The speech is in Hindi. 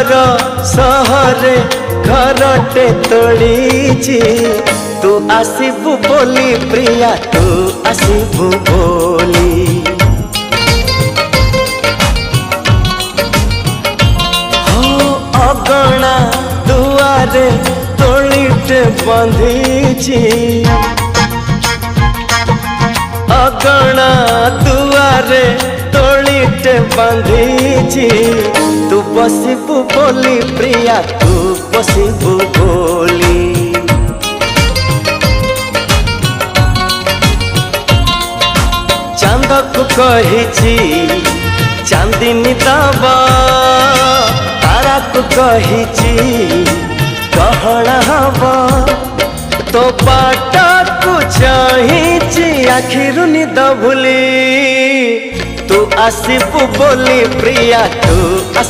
घर सहरे घरटे तोड़ी तू आसबू बोली प्रिया तू आसबू बोली हो अगणा दुआरे तोड़ीटे बंधी अगणा दुआरे तोड़ीटे बंधी तू बसबू बोली प्रिया तू बसबू बोली चांद को कही चांदनी दबा तारा को कही गहना हवा तो बाट को चाही आखिर निद भूली तू आसबू बोली प्रिया तू